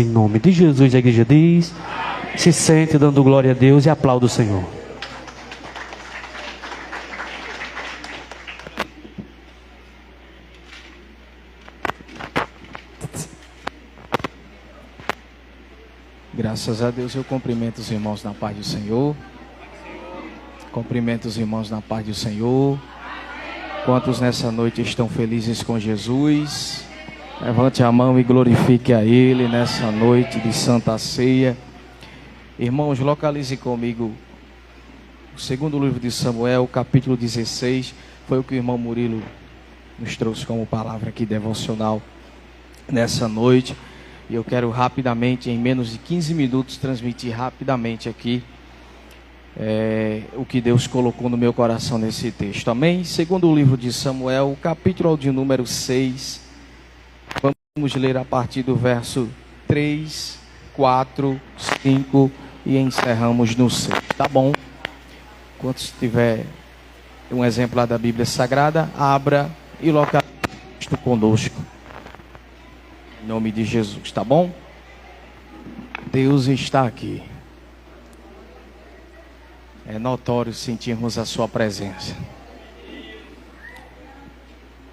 nome de Jesus. A igreja diz: se sente dando glória a Deus e aplauda o Senhor. Graças a Deus, eu cumprimento os irmãos na paz do Senhor. Cumprimento os irmãos na paz do Senhor. Quantos nessa noite estão felizes com Jesus? Levante a mão e glorifique a Ele nessa noite de Santa Ceia. Irmãos, localize comigo o segundo livro de Samuel, capítulo 16. Foi o que o irmão Murilo nos trouxe como palavra aqui devocional nessa noite. E eu quero rapidamente, em menos de 15 minutos, transmitir rapidamente aqui o que Deus colocou no meu coração nesse texto. Amém? Segundo o livro de Samuel, capítulo de número 6. Vamos ler a partir do verso 3, 4, 5 e encerramos no 6. Tá bom? Quando tiver um exemplar da Bíblia Sagrada, abra e localize conosco. Em nome de Jesus, tá bom? Deus está aqui. É notório sentirmos a sua presença.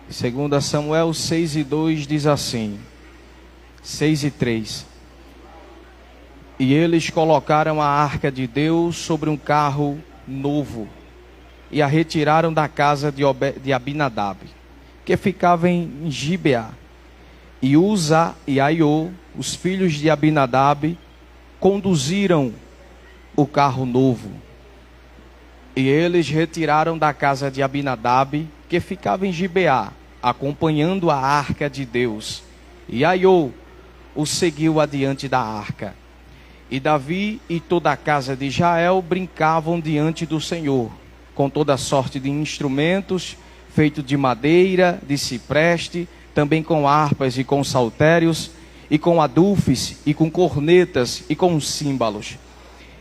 Segundo Samuel 6:2 diz assim, 6:3. E eles colocaram a arca de Deus sobre um carro novo e a retiraram da casa de Abinadab, que ficava em Gibeá. E Uza e Aiô, os filhos de Abinadab, conduziram o carro novo. E eles retiraram da casa de Abinadab, que ficava em Gibeá, acompanhando a arca de Deus. E Aiô o seguiu adiante da arca. E Davi e toda a casa de Israel brincavam diante do Senhor, com toda sorte de instrumentos, feitos de madeira, de cipreste, também com harpas e com saltérios, e com adufes, e com cornetas, e com símbolos.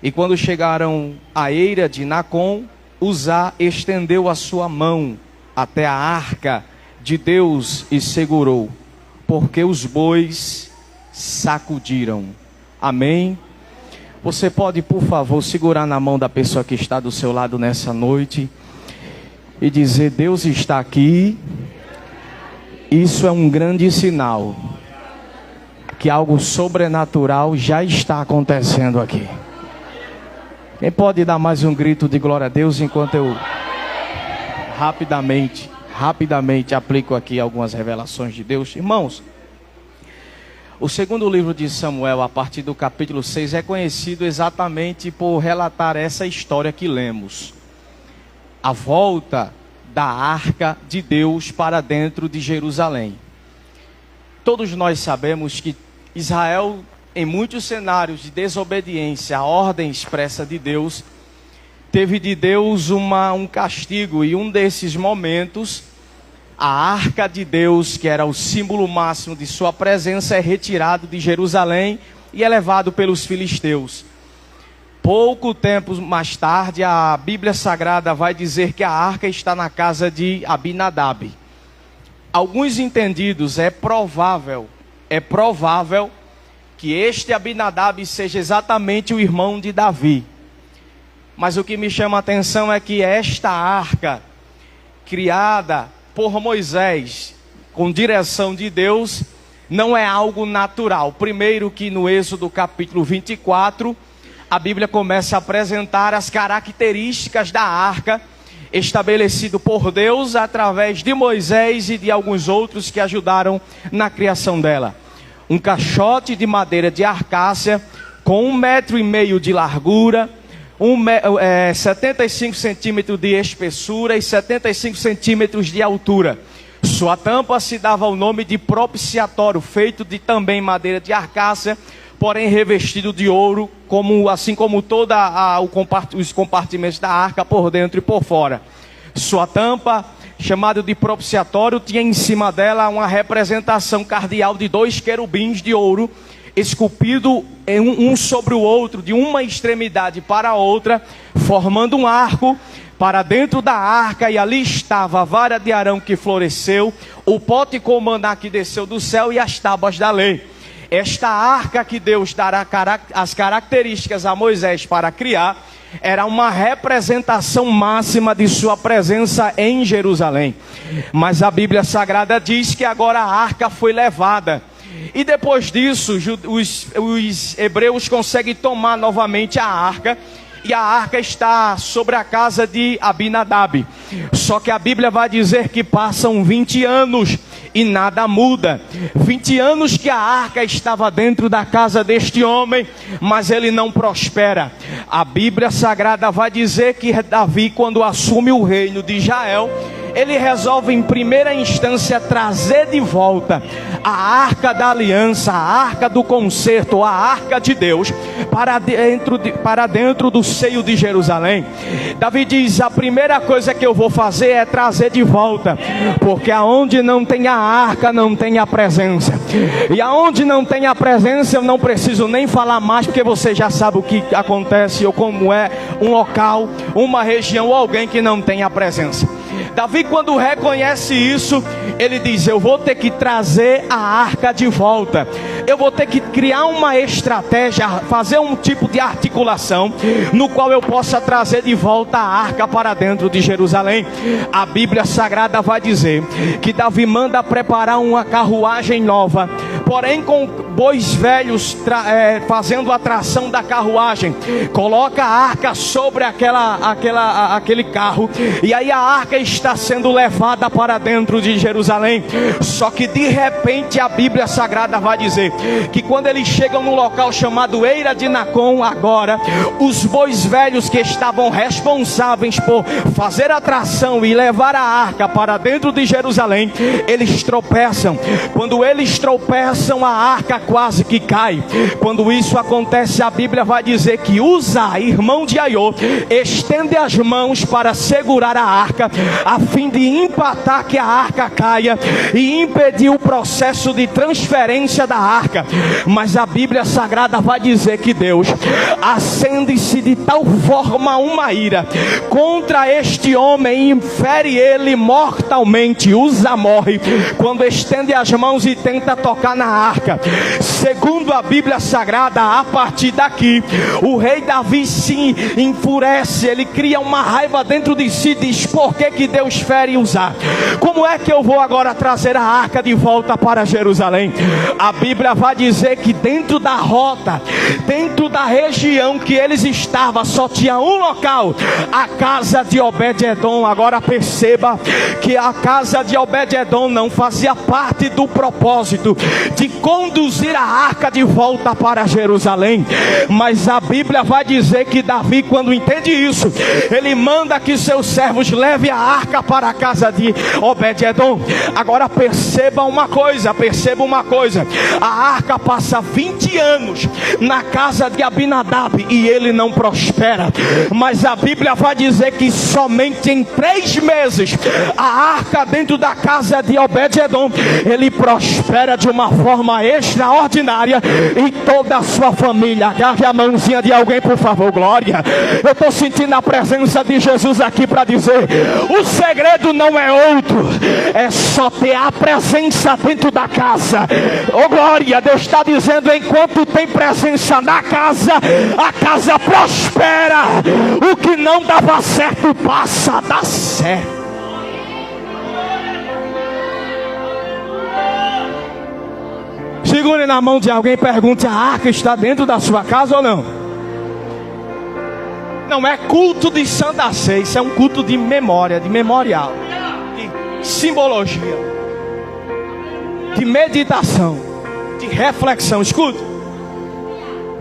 E quando chegaram à eira de Nacon, Uzá estendeu a sua mão até a arca de Deus e segurou, porque os bois sacudiram. Amém? Você pode, por favor, segurar na mão da pessoa que está do seu lado nessa noite e dizer: Deus está aqui. Isso é um grande sinal que algo sobrenatural já está acontecendo aqui. Quem pode dar mais um grito de glória a Deus enquanto eu rapidamente aplico aqui algumas revelações de Deus? Irmãos, o segundo livro de Samuel, a partir do capítulo 6, é conhecido exatamente por relatar essa história que lemos. A volta da arca de Deus para dentro de Jerusalém. Todos nós sabemos que Israel, em muitos cenários de desobediência à ordem expressa de Deus, teve de Deus um castigo, e um desses momentos, a arca de Deus, que era o símbolo máximo de sua presença, é retirado de Jerusalém e é levado pelos filisteus. Pouco tempo mais tarde, a Bíblia Sagrada vai dizer que a arca está na casa de Abinadab. Alguns entendidos, é provável que este Abinadab seja exatamente o irmão de Davi. Mas o que me chama a atenção é que esta arca, criada por Moisés, com direção de Deus, não é algo natural. Primeiro que no Êxodo capítulo 24, a Bíblia começa a apresentar as características da arca, estabelecido por Deus através de Moisés e de alguns outros que ajudaram na criação dela. Um caixote de madeira de arcácia, com 1,5 metro de largura, 75 centímetros de espessura e 75 centímetros de altura. Sua tampa se dava o nome de propiciatório, feito de também madeira de arcácia, porém revestido de ouro, assim como todos os compartimentos da arca, por dentro e por fora. Sua tampa, chamada de propiciatório, tinha em cima dela uma representação cardeal de 2 querubins de ouro, esculpido um sobre o outro, de uma extremidade para a outra, formando um arco para dentro da arca, e ali estava a vara de Arão que floresceu, o pote com o maná que desceu do céu e as tábuas da lei. esta arca que Deus dará as características a Moisés para criar, era uma representação máxima de sua presença em Jerusalém. Mas a Bíblia Sagrada diz que agora a arca foi levada. E depois disso, os hebreus conseguem tomar novamente a arca. E a arca está sobre a casa de Abinadab. Só que a Bíblia vai dizer que passam 20 anos e nada muda. 20 anos que a arca estava dentro da casa deste homem, mas ele não prospera. A Bíblia Sagrada vai dizer que Davi, quando assume o reino de Israel, ele resolve em primeira instância trazer de volta a arca da aliança, a arca do concerto, a arca de Deus para dentro do seio de Jerusalém. Davi diz: a primeira coisa que eu vou fazer é trazer de volta, porque aonde não tem a arca não tem a presença, e aonde não tem a presença eu não preciso nem falar mais, porque você já sabe o que acontece ou como é um local, uma região ou alguém que não tem a presença. Davi, quando reconhece isso, ele diz: eu vou ter que trazer a arca de volta. Eu vou ter que criar uma estratégia, fazer um tipo de articulação, no qual eu possa trazer de volta a arca para dentro de Jerusalém. A Bíblia Sagrada vai dizer que Davi manda preparar uma carruagem nova, porém com bois velhos fazendo a tração da carruagem. Coloca a arca sobre aquele carro, e aí a arca está sendo levada para dentro de Jerusalém. Só que de repente a Bíblia Sagrada vai dizer que quando eles chegam no local chamado Eira de Nacon, agora os bois velhos que estavam responsáveis por fazer a tração e levar a arca para dentro de Jerusalém, eles tropeçam. Quando eles tropeçam, a arca quase que cai. Quando isso acontece, a Bíblia vai dizer que Uzá, irmão de Aiô, estende as mãos para segurar a arca, a fim de empatar que a arca caia e impedir o processo de transferência da arca. Mas a Bíblia Sagrada vai dizer que Deus acende-se de tal forma uma ira contra este homem e fere ele mortalmente. Uzá morre quando estende as mãos e tenta tocar na arca. Segundo a Bíblia Sagrada, a partir daqui o rei Davi se enfurece, ele cria uma raiva dentro de si, diz: por que Deus fere Uzá? Como é que eu vou agora trazer a arca de volta para Jerusalém? A Bíblia vai dizer que dentro da rota, dentro da região que eles estavam, só tinha um local: a casa de Obed-edom. Agora perceba que a casa de Obed-edom não fazia parte do propósito de conduzir a arca de volta para Jerusalém. Mas a Bíblia vai dizer que Davi, quando entende isso, ele manda que seus servos levem a arca para a casa de Obed-edom. Agora perceba uma coisa, a arca passa 20 anos na casa de Abinadab e ele não prospera. Mas a Bíblia vai dizer que somente em 3 meses a arca dentro da casa de Obed-edom, ele prospera de uma forma extraordinária, e toda a sua família. Agarre a mãozinha de alguém, por favor. Glória. Eu estou sentindo a presença de Jesus aqui para dizer: o segredo não é outro, é só ter a presença dentro da casa. Oh glória, Deus está dizendo: enquanto tem presença na casa, a casa prospera. O que não dava certo passa a dar certo. Segure na mão de alguém e pergunte: a arca está dentro da sua casa ou não? Não é culto de Santa Ceia, isso é um culto de memória, de memorial, de simbologia, de meditação, de reflexão. Escute: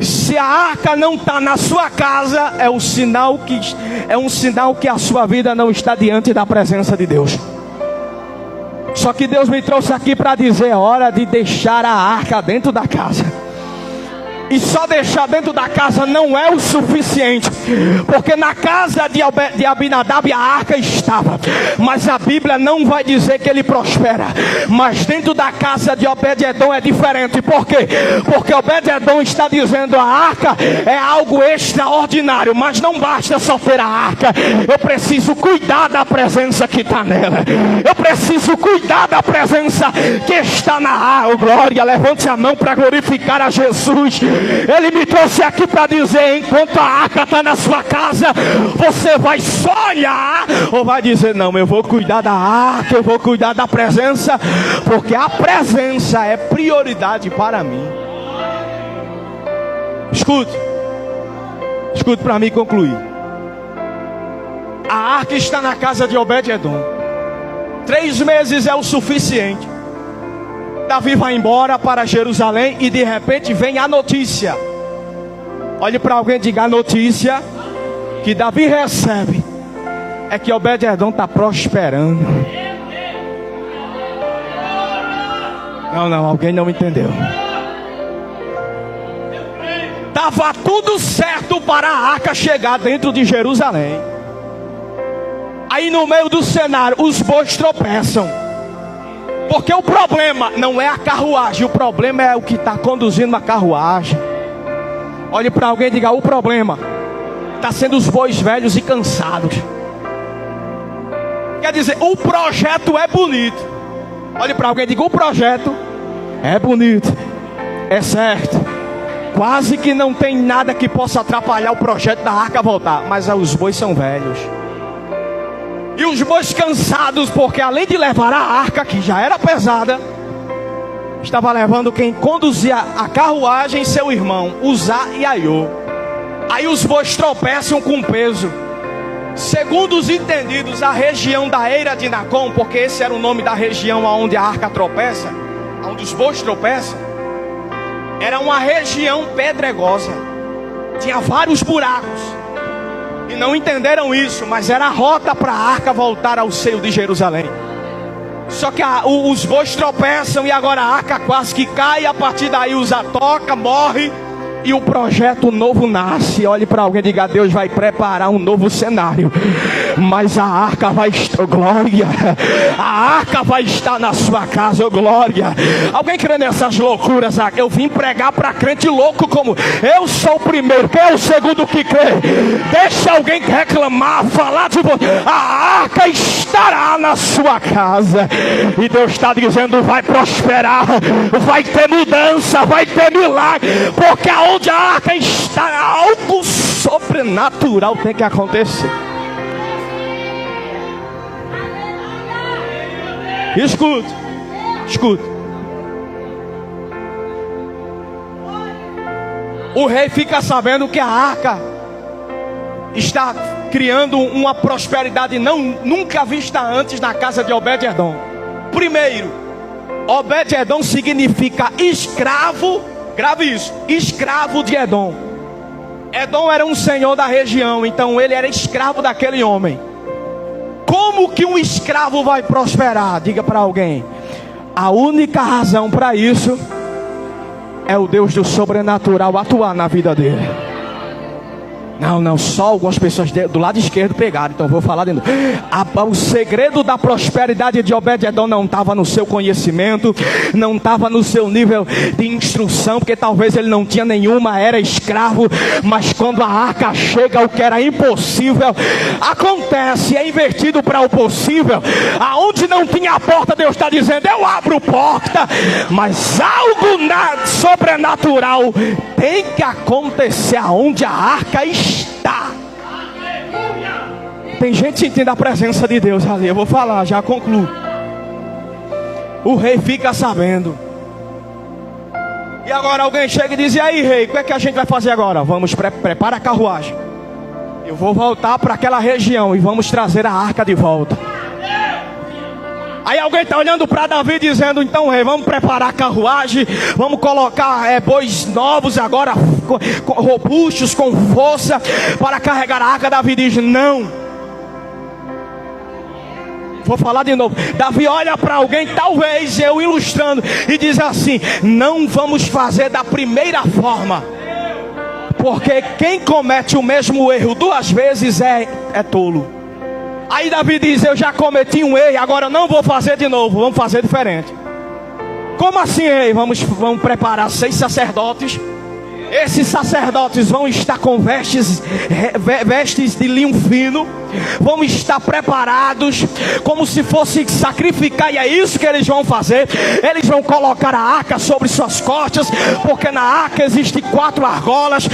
se a arca não está na sua casa, é um sinal que a sua vida não está diante da presença de Deus. Só que Deus me trouxe aqui para dizer: é hora de deixar a arca dentro da casa. E só deixar dentro da casa não é o suficiente, porque na casa de Abinadab a arca estava, mas a Bíblia não vai dizer que ele prospera. Mas dentro da casa de Obed-edom é diferente. Por quê? Porque Obed-edom está dizendo: a arca é algo extraordinário, mas não basta só ter a arca, eu preciso cuidar da presença que está nela, eu preciso cuidar da presença que está na arca. Glória, levante a mão para glorificar a Jesus. Ele me trouxe aqui para dizer: enquanto a arca está na sua casa, você vai sonhar ou vai dizer: não, eu vou cuidar da arca, eu vou cuidar da presença, porque a presença é prioridade para mim. Escute para mim concluir. A arca está na casa de Obed-edom. 3 meses é o suficiente. Davi vai embora para Jerusalém e de repente vem a notícia. Olhe para alguém e diga: a notícia que Davi recebe é que Obed-edom está prosperando. Não, alguém não entendeu. Estava tudo certo para a arca chegar dentro de Jerusalém. Aí no meio do cenário os bois tropeçam. Porque o problema não é a carruagem, o problema é o que está conduzindo a carruagem. Olhe para alguém e diga: o problema está sendo os bois velhos e cansados. Quer dizer, o projeto é bonito. Olhe para alguém e diga: o projeto é bonito, é certo, quase que não tem nada que possa atrapalhar o projeto da arca voltar, mas os bois são velhos. E os bois cansados, porque além de levar a arca, que já era pesada, estava levando quem conduzia a carruagem, seu irmão, Uzá e Aiô. Aí os bois tropeçam com peso. Segundo os entendidos, a região da Eira de Nacon, porque esse era o nome da região onde a arca tropeça, onde os bois tropeçam, era uma região pedregosa, tinha vários buracos. E não entenderam isso, mas era a rota para a arca voltar ao seio de Jerusalém. Só que os bois tropeçam e agora a arca quase que cai. A partir daí Uzá toca, morre e o projeto novo nasce. Olhe para alguém e diga: Deus vai preparar um novo cenário, mas a arca vai estar, glória, a arca vai estar na sua casa, glória. Alguém crê nessas loucuras aqui? Eu vim pregar para crente louco como eu sou o primeiro, quem é o segundo que crê? Deixa alguém reclamar, falar de você. A arca estará na sua casa, e Deus está dizendo: vai prosperar, vai ter mudança, vai ter milagre, porque aonde a arca está, algo sobrenatural tem que acontecer. Escute. O rei fica sabendo que a arca está criando uma prosperidade nunca vista antes na casa de Obed-edom. Primeiro, Obed-edom significa escravo. Grave isso: escravo de Edom. Edom era um senhor da região, então ele era escravo daquele homem. Como que um escravo vai prosperar? Diga para alguém: a única razão para isso é o Deus do sobrenatural atuar na vida dele. Não, só algumas pessoas do lado esquerdo pegaram, então vou falar de novo. O segredo da prosperidade de Obed-edom não estava no seu conhecimento, não estava no seu nível de instrução, porque talvez ele não tinha nenhuma, era escravo. Mas quando a arca chega, o que era impossível acontece, é invertido para o possível. Aonde não tinha a porta, Deus está dizendo: eu abro porta. Mas algo sobrenatural tem que acontecer aonde a arca está. Tem gente sentindo a presença de Deus ali. Eu vou falar, já concluo. O rei fica sabendo. E agora alguém chega e diz: e aí, rei, o que é que a gente vai fazer agora? Vamos preparar a carruagem. Eu vou voltar para aquela região e vamos trazer a arca de volta. Aí alguém está olhando para Davi dizendo: então, rei, vamos preparar a carruagem, vamos colocar bois novos agora, robustos, com força, para carregar a arca. Davi diz: não, Vou falar de novo. Davi olha para alguém, talvez eu ilustrando, e diz assim: não vamos fazer da primeira forma, porque quem comete o mesmo erro duas vezes é tolo. Aí Davi diz: eu já cometi um erro, agora não vou fazer de novo, vamos fazer diferente. Como assim, rei? Vamos preparar 6 sacerdotes. Esses sacerdotes vão estar com vestes de linho fino, vão estar preparados como se fosse sacrificar, e é isso que eles vão fazer. Eles vão colocar a arca sobre suas costas, porque na arca existem 4 argolas,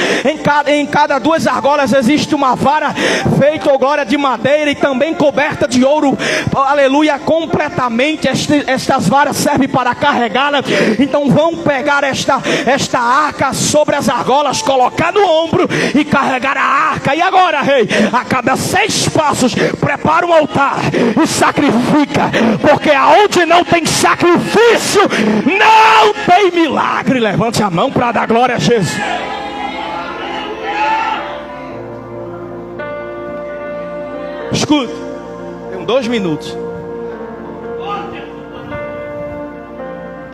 em cada 2 argolas existe uma vara feita, glória, de madeira e também coberta de ouro, aleluia, completamente. Estas varas servem para carregá-la. Então vão pegar esta arca sobre as argolas, colocar no ombro e carregar a arca. E agora, rei, a cada 6 passos, prepara um altar e sacrifica, porque aonde não tem sacrifício, não tem milagre. Levante a mão para dar glória a Jesus. Escute, tem 2 minutos.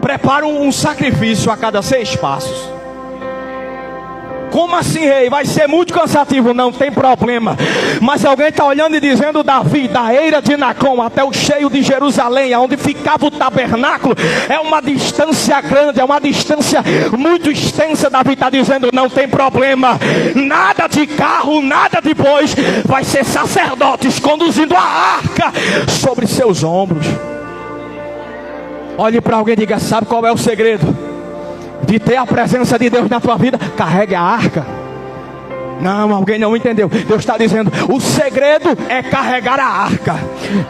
Prepara um sacrifício a cada 6 passos. Como assim, rei? Vai ser muito cansativo. Não tem problema. Mas alguém está olhando e dizendo: Davi, da eira de Nacon até o cheio de Jerusalém, onde ficava o tabernáculo, é uma distância grande, é uma distância muito extensa. Davi está dizendo: não tem problema. Nada de carro, nada de bois. Vai ser sacerdotes conduzindo a arca sobre seus ombros. Olhe para alguém e diga: sabe qual é o segredo de ter a presença de Deus na tua vida? Carregue a arca. Não, alguém não entendeu. Deus está dizendo: o segredo é carregar a arca.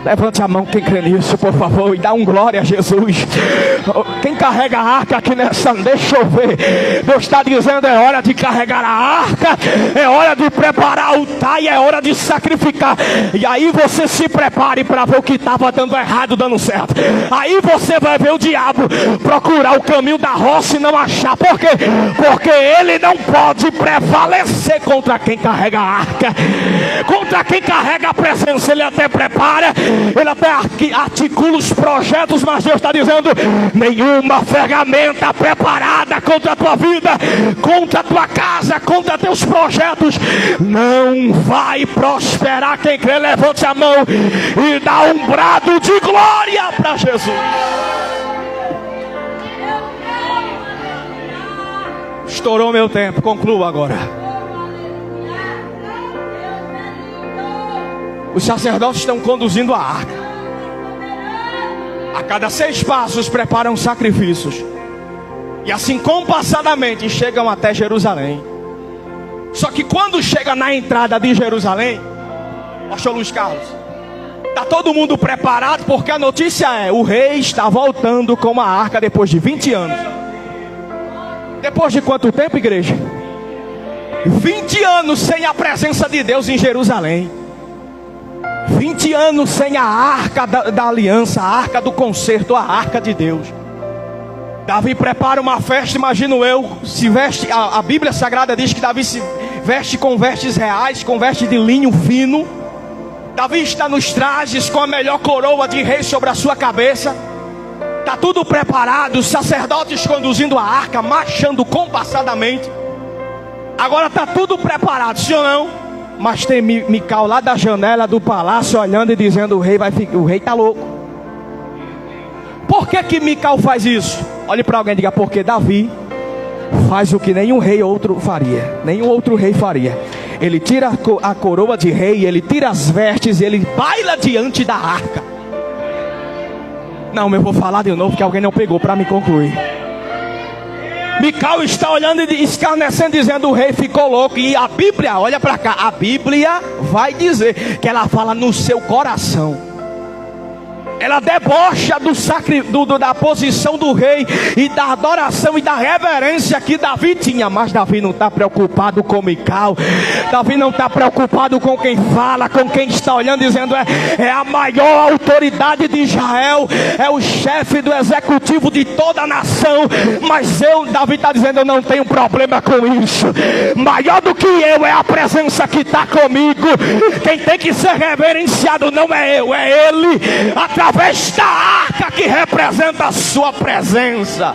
Levante a mão quem crê nisso, por favor, e dá um glória a Jesus. Quem carrega a arca aqui nessa, deixa eu ver. Deus está dizendo: é hora de carregar a arca, é hora de preparar o altar e é hora de sacrificar. E aí você se prepare para ver o que estava dando errado, dando certo. Aí você vai ver o diabo procurar o caminho da roça e não achar. Por quê? Porque ele não pode prevalecer contra quem carrega a arca, contra quem carrega a presença. Ele até prepara, ele até articula os projetos, mas Deus está dizendo: nenhuma ferramenta preparada contra a tua vida, contra a tua casa, contra teus projetos, não vai prosperar. Quem crê, levante a mão e dá um brado de glória para Jesus. Estourou meu tempo, concluo agora. Os sacerdotes estão conduzindo a arca. A cada 6 passos preparam sacrifícios. E assim compassadamente chegam até Jerusalém. Só que quando chega na entrada de Jerusalém, pastor Luiz Carlos, está todo mundo preparado, porque a notícia é: o rei está voltando com a arca depois de 20 anos. Depois de quanto tempo, igreja? 20 anos sem a presença de Deus em Jerusalém. 20 anos sem a arca da aliança, a arca do concerto, a arca de Deus. Davi prepara uma festa, imagino eu, se veste, a Bíblia Sagrada diz que Davi se veste com vestes reais, com vestes de linho fino. Davi está nos trajes com a melhor coroa de rei sobre a sua cabeça. Está tudo preparado, os sacerdotes conduzindo a arca, marchando compassadamente. Agora está tudo preparado, sim ou não? Mas tem Mical lá da janela do palácio olhando e dizendo: o rei está louco. Por que Mical faz isso? Olhe para alguém e diga: porque Davi faz o que nenhum rei outro faria, nenhum outro rei faria. Ele tira a coroa de rei, ele tira as vestes e ele baila diante da arca. Não, eu vou falar de novo que alguém não pegou para me concluir. Mical está olhando e escarnecendo, dizendo: o rei ficou louco. E a Bíblia, olha para cá, a Bíblia vai dizer que ela fala no seu coração. ela debocha da posição do rei e da adoração e da reverência que Davi tinha. Mas Davi não está preocupado com Mical. Davi não está preocupado com quem fala, com quem está olhando, dizendo é a maior autoridade de Israel, é o chefe do executivo de toda a nação. Mas Davi está dizendo, eu não tenho problema com isso. Maior do que eu é a presença que está comigo. Quem tem que ser reverenciado não é eu, é ele, através da arca que representa a sua presença.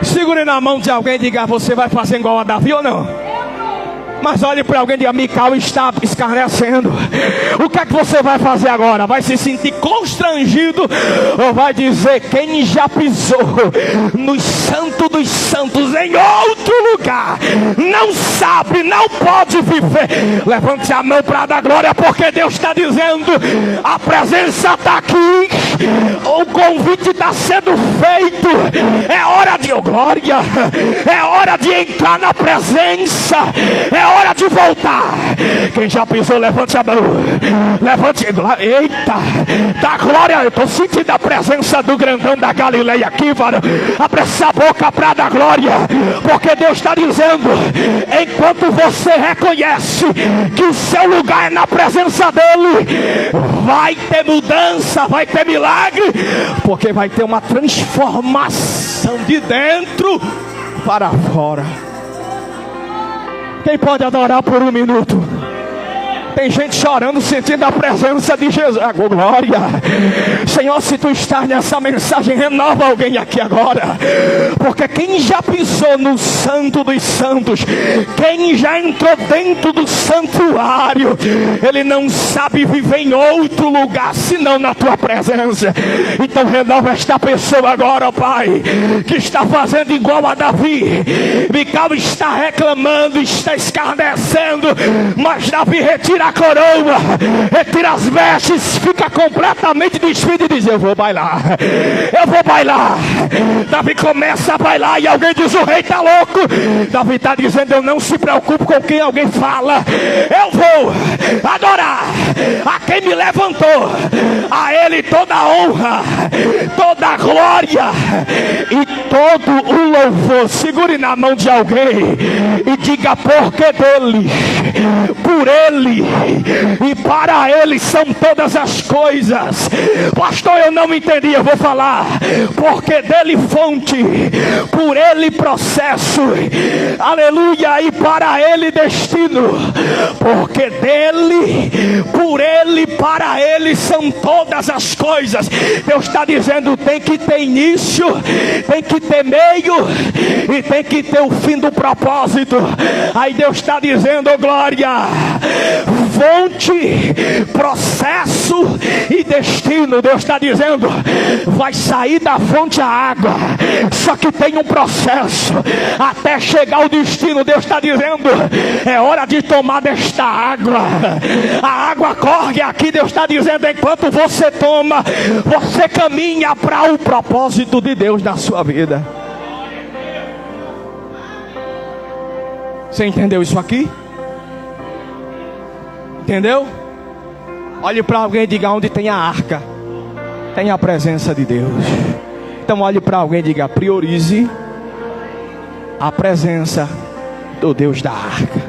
Segure na mão de alguém e diga, você vai fazer igual a Davi ou não? Mas olhe para alguém e diga, Mical está escarnecendo. O que é que você vai fazer agora? Vai se sentir constrangido ou vai dizer, quem já pisou no santo dos santos em outro lugar não sabe, não pode viver. Levante a mão para dar glória, porque Deus está dizendo, a presença está aqui, o convite está sendo feito. É hora de glória, é hora de entrar na presença, é hora de voltar. Quem já pisou, levante a mão. Levante, eita, dá glória. Eu estou sentindo a presença do grandão da Galileia aqui, varão. Abra essa boca para dar glória, porque Deus está dizendo, enquanto você reconhece que o seu lugar é na presença dele, vai ter mudança, vai ter milagre, porque vai ter uma transformação de dentro para fora. Quem pode adorar por um minuto? Tem gente chorando, sentindo a presença de Jesus. Glória. Senhor, se tu estás nessa mensagem, renova alguém aqui agora. Porque quem já pisou no santo dos santos, quem já entrou dentro do santuário, ele não sabe viver em outro lugar senão na tua presença. Então renova esta pessoa agora, ó Pai, que está fazendo igual a Davi. Mical está reclamando, está escarnecendo, mas Davi retira a coroa, retira as vestes, fica completamente despido e diz, eu vou bailar, eu vou bailar. Davi começa a bailar e alguém diz, o rei está louco. Davi está dizendo, eu não se preocupo com quem alguém fala, eu vou adorar a quem me levantou, a ele toda a honra, toda a glória e todo o louvor. Segure na mão de alguém e diga, porque dele, por ele e para ele são todas as coisas. Pastor, eu não entendi, eu vou falar. Porque dele fonte, por ele processo, aleluia, e para ele destino. Porque dele, por ele, para ele são todas as coisas. Deus está dizendo, tem que ter início, tem que ter meio e tem que ter o fim do propósito. Aí Deus está dizendo, oh glória, fonte, processo e destino. Deus está dizendo, vai sair da fonte a água, só que tem um processo até chegar ao destino. Deus está dizendo, é hora de tomar desta água. A água corre aqui. Deus está dizendo, enquanto você toma, você caminha para o propósito de Deus na sua vida. Você entendeu isso aqui? Entendeu? Olhe para alguém e diga, onde tem a arca, tem a presença de Deus. Então olhe para alguém e diga, priorize a presença do Deus da arca.